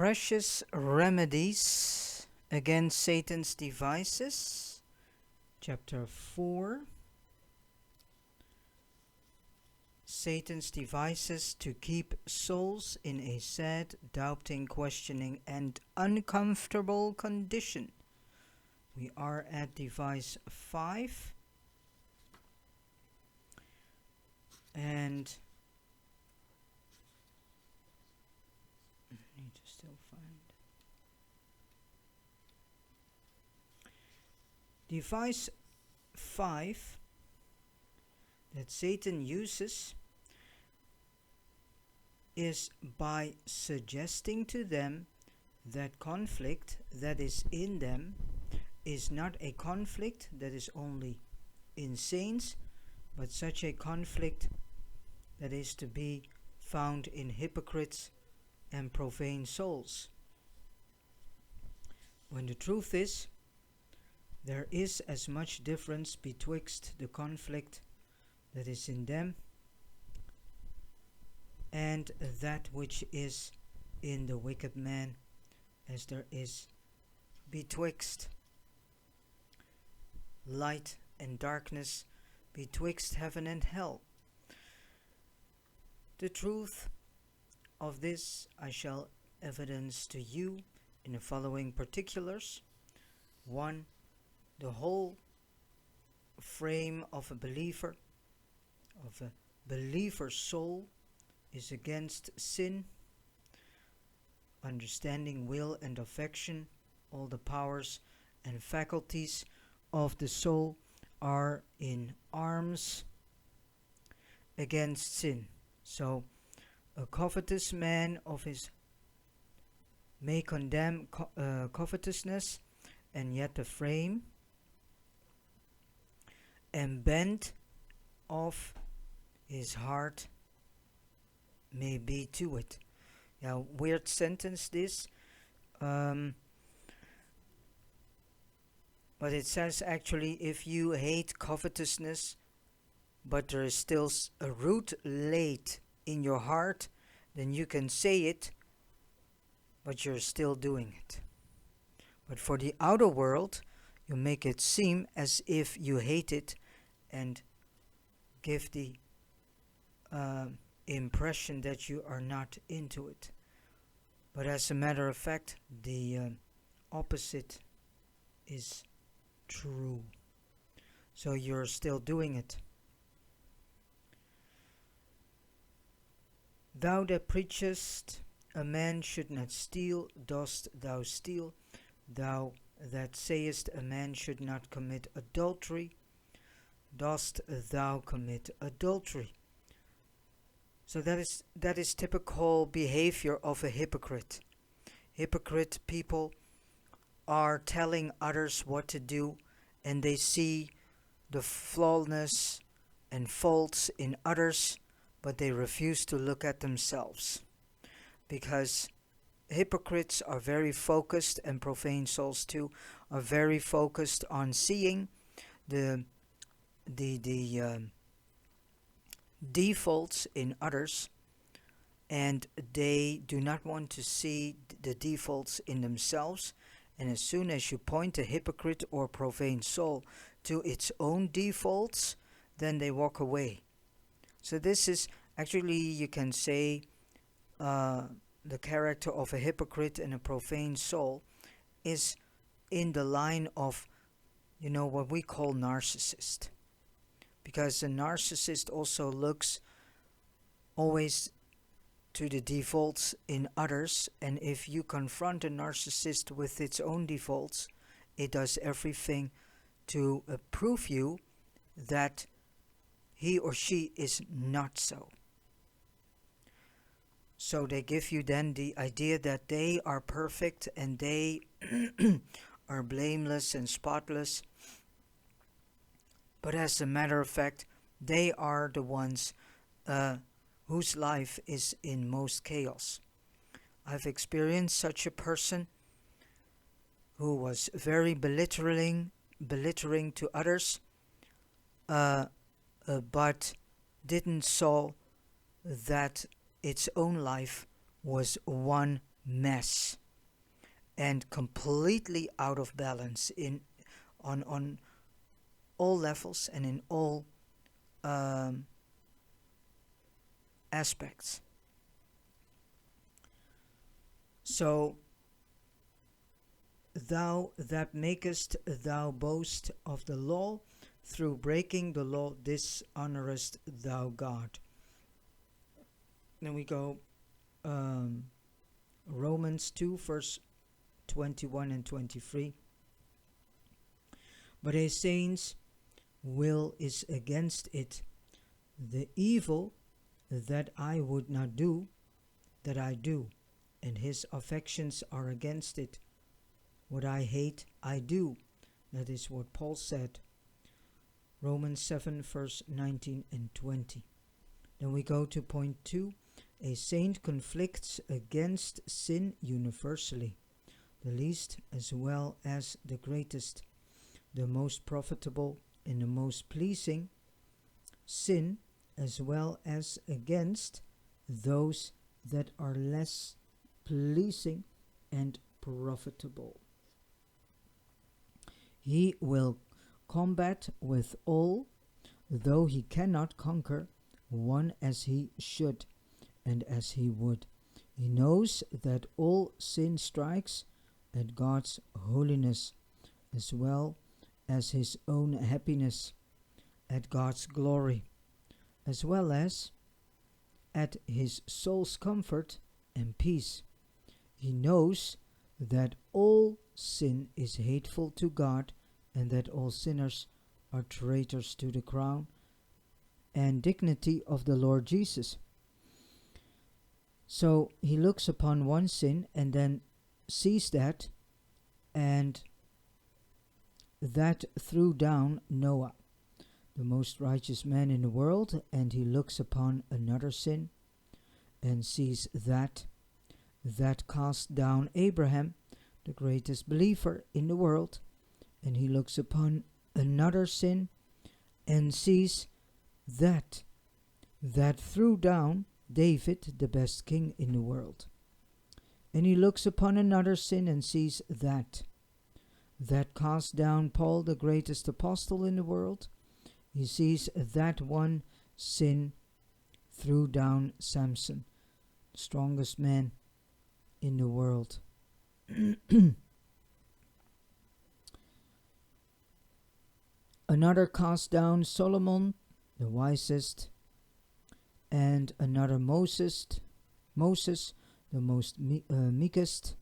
Precious remedies against Satan's devices. Chapter 4. Satan's devices to keep souls in a sad, doubting, questioning, and uncomfortable condition. We are at device 5. And I need to still find device 5 that Satan uses is by suggesting to them that conflict that is in them is not a conflict that is only in saints, but such a conflict that is to be found in hypocrites and profane souls. When the truth is, there is as much difference betwixt the conflict that is in them and that which is in the wicked man as there is betwixt light and darkness, betwixt heaven and hell. The truth of this I shall evidence to you in the following particulars. 1. The whole frame of a believer's soul is against sin. Understanding, will, and affection, all the powers and faculties of the soul are in arms against sin. So a covetous man may condemn covetousness, and yet the frame and bent of his heart may be to it. Now, weird sentence this, but it says actually, if you hate covetousness, but there is still a root laid in your heart, then you can say it, but you're still doing it. But for the outer world, you make it seem as if you hate it and give the impression that you are not into it. But as a matter of fact, the opposite is true. So you're still doing it. Thou that preachest a man should not steal, dost thou steal? Thou that sayest a man should not commit adultery, dost thou commit adultery? So that is typical behavior of a hypocrite. Hypocrite people are telling others what to do, and they see the flawness and faults in others, but they refuse to look at themselves. Because hypocrites are very focused, and profane souls too, are very focused on seeing the defaults in others, and they do not want to see the defaults in themselves. And as soon as you point a hypocrite or profane soul to its own defaults, then they walk away. So this is actually, you can say, the character of a hypocrite and a profane soul is in the line of, what we call narcissist. Because the narcissist also looks always to the defaults in others, and if you confront a narcissist with its own defaults, it does everything to prove you that he or she is not so. So they give you then the idea that they are perfect and they are blameless and spotless. But as a matter of fact, they are the ones whose life is in most chaos. I've experienced such a person who was very belittling to others, but didn't saw that its own life was one mess and completely out of balance on all levels and in all um, aspects. So, thou that makest thou boast of the law, through breaking the law dishonorest thou God. Then we go um, Romans 2, verse 21 and 23. But a saint's will is against it. The evil that I would not do, that I do, and his affections are against it. What I hate, I do. That is what Paul said. Romans 7, verse 19 and 20. Then we go to point 2. A saint conflicts against sin universally, the least as well as the greatest, the most profitable and the most pleasing, sin as well as against those that are less pleasing and profitable. He will combat with all, though he cannot conquer one as he should and as he would. He knows that all sin strikes at God's holiness as well as his own happiness, at God's glory, as well as at his soul's comfort and peace. He knows that all sin is hateful to God and that all sinners are traitors to the crown and dignity of the Lord Jesus. So he looks upon one sin and then sees that, and that threw down Noah, the most righteous man in the world, and he looks upon another sin and sees that cast down Abraham, the greatest believer in the world, and he looks upon another sin and sees that threw down David, the best king in the world. And he looks upon another sin and sees that cast down Paul, the greatest apostle in the world. He sees that one sin threw down Samson, the strongest man in the world. Another cast down Solomon, the wisest, and another Moses, the most meekest,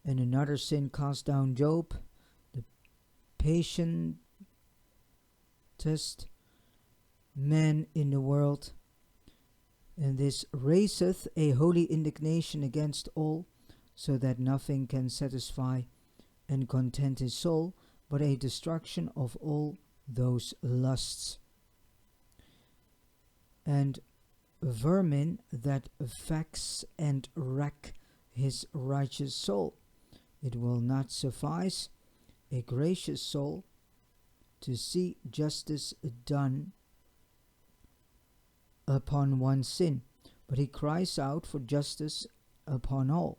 and another sin cast down Job, the patientest man in the world. And this raiseth a holy indignation against all, so that nothing can satisfy and content his soul, but a destruction of all those lusts. And vermin that vex and wreck his righteous soul. It will not suffice a gracious soul to see justice done upon one sin, but he cries out for justice upon all.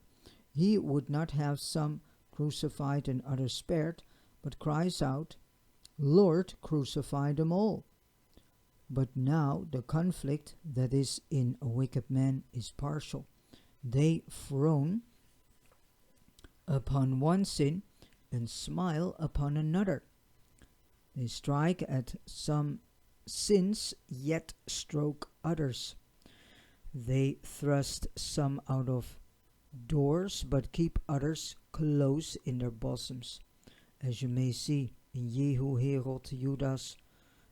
He would not have some crucified and others spared, but cries out, Lord, crucify them all. But now the conflict that is in a wicked man is partial. They frown upon one sin and smile upon another. They strike at some sins, yet stroke others. They thrust some out of doors, but keep others close in their bosoms, as you may see in Jehu, Herod, Judas,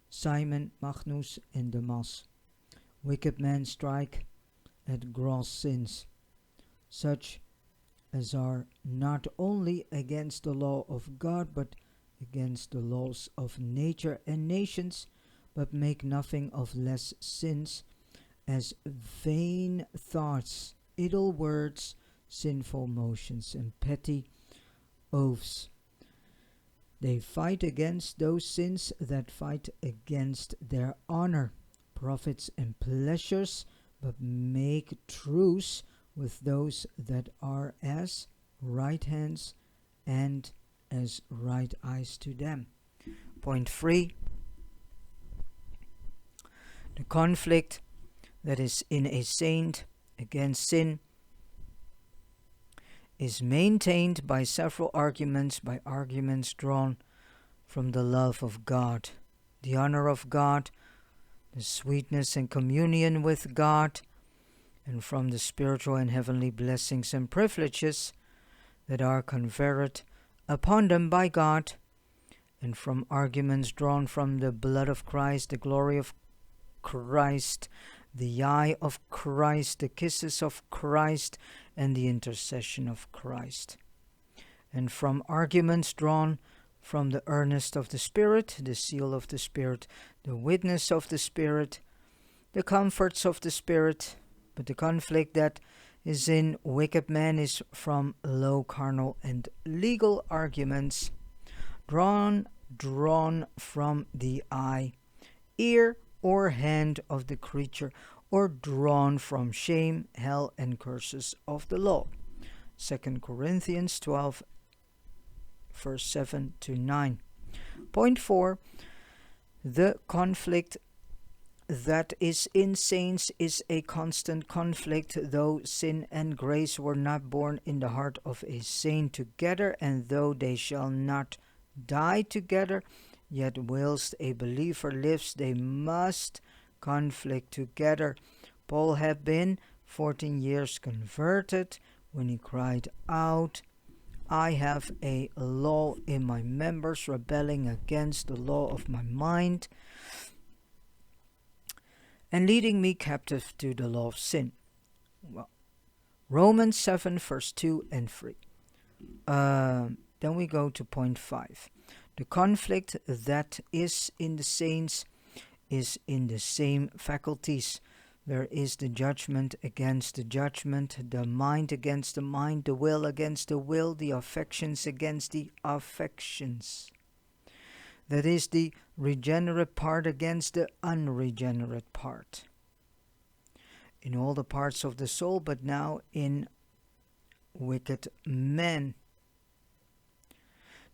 Simon, Magnus, and Demas. Wicked men strike at gross sins, such as are not only against the law of God, but against the laws of nature and nations, but make nothing of less sins, as vain thoughts, idle words, sinful motions, and petty oaths. They fight against those sins that fight against their honor, profits and pleasures, but make truce with those that are as right hands and as right eyes to them. Point 3. The conflict that is in a saint against sin is maintained by several arguments, by arguments drawn from the love of God, the honor of God, the sweetness and communion with God, and from the spiritual and heavenly blessings and privileges that are conferred upon them by God, and from arguments drawn from the blood of Christ, the glory of Christ, the eye of Christ, the kisses of Christ, and the intercession of Christ. And from arguments drawn from the earnest of the Spirit, the seal of the Spirit, the witness of the Spirit, the comforts of the Spirit. But the conflict that is in wicked men is from low carnal and legal arguments drawn from the eye, ear, or hand of the creature, or drawn from shame, hell, and curses of the law. 2 Corinthians 12, verse 7 to 9. Point 4. The conflict that is in saints is a constant conflict, though sin and grace were not born in the heart of a saint together, and though they shall not die together, yet whilst a believer lives, they must conflict together. Paul had been 14 years converted when he cried out, I have a law in my members, rebelling against the law of my mind, and leading me captive to the law of sin. Well, Romans 7, verse 2 and 3. Then we go to point 5. The conflict that is in the saints is in the same faculties. There is the judgment against the judgment, the mind against the mind, the will against the will, the affections against the affections. That is the regenerate part against the unregenerate part. In all the parts of the soul, but now in wicked men.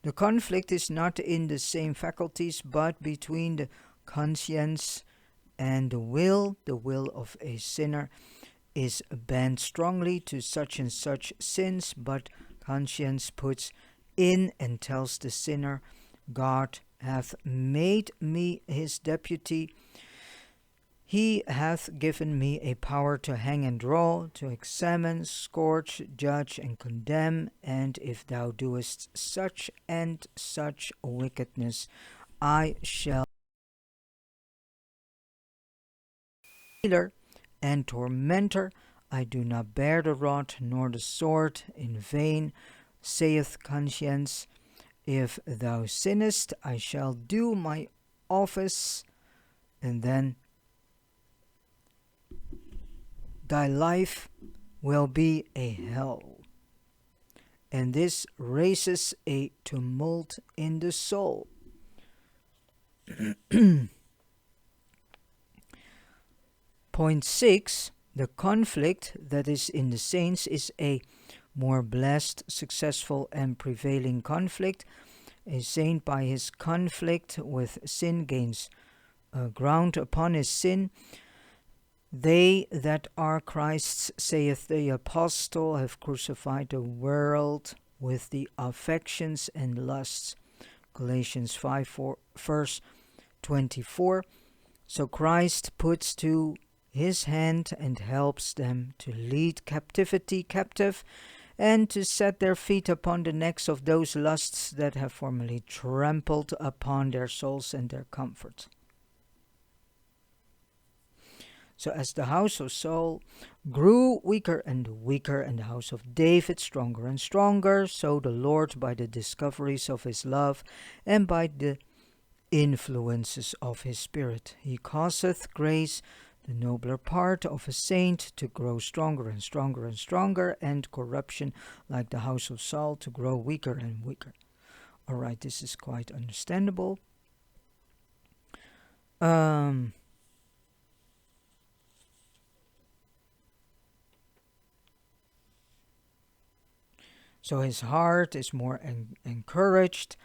The conflict is not in the same faculties, but between the conscience and the will. The will of a sinner is bent strongly to such and such sins, but conscience puts in and tells the sinner, God hath made me his deputy. He hath given me a power to hang and draw, to examine, scourge, judge, and condemn. And if thou doest such and such wickedness, I shall healer and tormentor. I do not bear the rod nor the sword in vain, saith conscience. If thou sinnest, I shall do my office, and then thy life will be a hell. And this raises a tumult in the soul. Point 6. The conflict that is in the saints is a more blessed, successful, and prevailing conflict. A saint by his conflict with sin gains ground upon his sin. They that are Christ's, saith the apostle, have crucified the world with the affections and lusts. Galatians 5, verse 24. So Christ puts to his hand and helps them to lead captivity captive, and to set their feet upon the necks of those lusts that have formerly trampled upon their souls and their comfort. So as the house of Saul grew weaker and weaker, and the house of David stronger and stronger, so the Lord, by the discoveries of his love and by the influences of his Spirit, he causeth grace, the nobler part of a saint, to grow stronger and stronger and stronger, and corruption, like the house of Saul, to grow weaker and weaker. Alright, this is quite understandable. So his heart is more encouraged,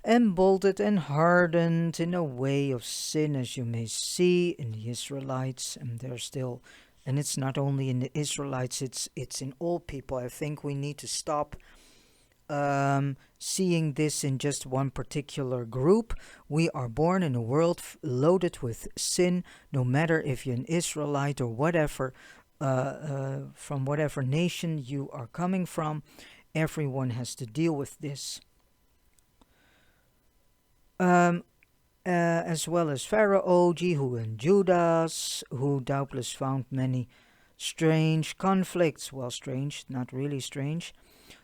emboldened, and hardened in a way of sin, as you may see in the Israelites. And they're still, and it's not only in the Israelites, it's in all people. I think we need to stop seeing this in just one particular group. We are born in a world loaded with sin, no matter if you're an Israelite or whatever, from whatever nation you are coming from. Everyone has to deal with this. Um, as well as Pharaoh, Jehu, and Judas, who doubtless found many strange conflicts, well, strange, not really strange,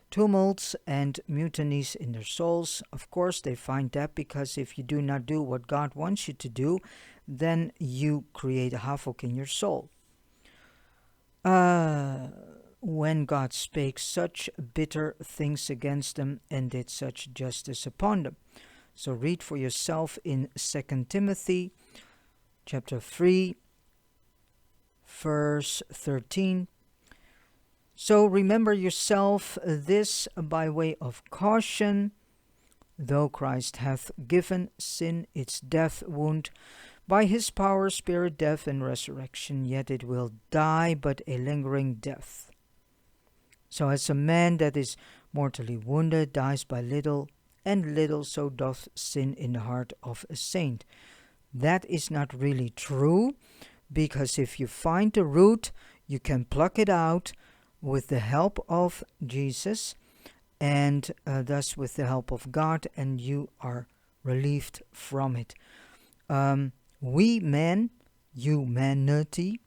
tumults and mutinies in their souls. Of course, they find that because if you do not do what God wants you to do, then you create a havoc in your soul. When God spake such bitter things against them and did such justice upon them. So read for yourself in 2 Timothy chapter 3, verse 13. So remember yourself this by way of caution. Though Christ hath given sin its death wound, by his power, spirit, death, and resurrection, yet it will die but a lingering death. So as a man that is mortally wounded dies by little, and little so doth sin in the heart of a saint. That is not really true, because if you find the root, you can pluck it out with the help of Jesus, and thus with the help of God, and you are relieved from it. We men, humanity,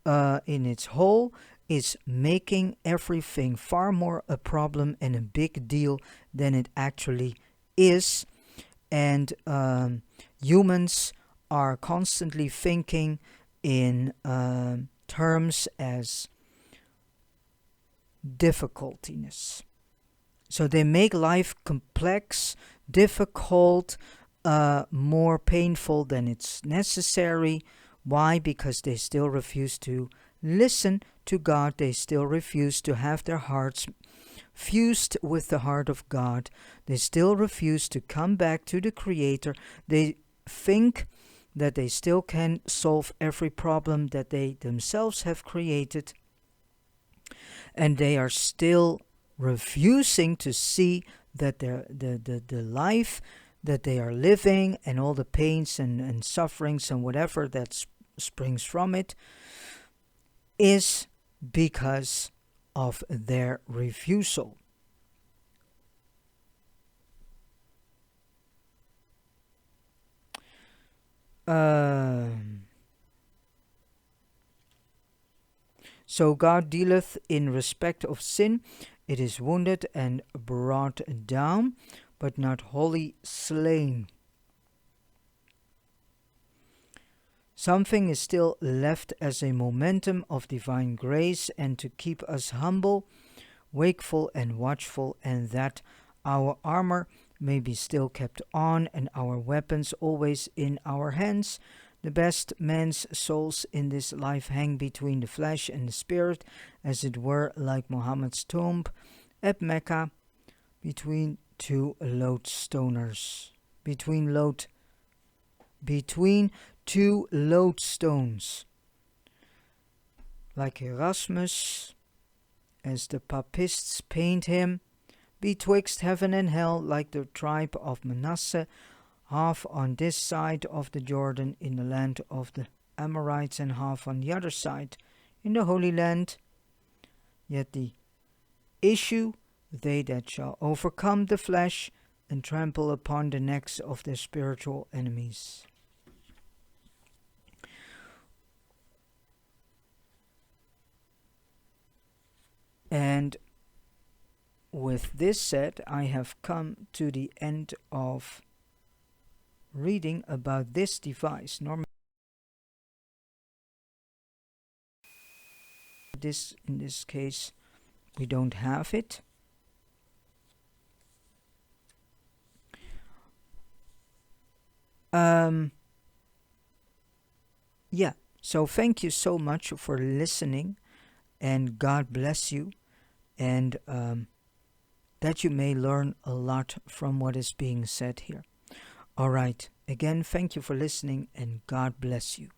in its whole, is making everything far more a problem and a big deal than it actually is. And humans are constantly thinking in terms as difficultiness. So they make life complex, difficult, more painful than it's necessary. Why? Because they still refuse to listen to God. They still refuse to have their hearts fused with the heart of God. They still refuse to come back to the Creator. They think that they still can solve every problem that they themselves have created. And they are still refusing to see that the life that they are living and all the pains and sufferings and whatever that springs from it is because of their refusal. So God dealeth in respect of sin. It is wounded and brought down, but not wholly slain. Something is still left as a momentum of divine grace and to keep us humble, wakeful, and watchful, and that our armor may be still kept on and our weapons always in our hands. The best men's souls in this life hang between the flesh and the spirit, as it were like Muhammad's tomb at Mecca, between two lodestoners. Between two lodestones. Like Erasmus, as the papists paint him, betwixt heaven and hell, like the tribe of Manasseh, half on this side of the Jordan in the land of the Amorites, and half on the other side in the Holy Land. Yet the issue, they that shall overcome the flesh and trample upon the necks of their spiritual enemies. And with this said, I have come to the end of reading about this device. Normally, in this case, we don't have it. Yeah, so thank you so much for listening, and God bless you. And that you may learn a lot from what is being said here. All right. Again, thank you for listening, and God bless you.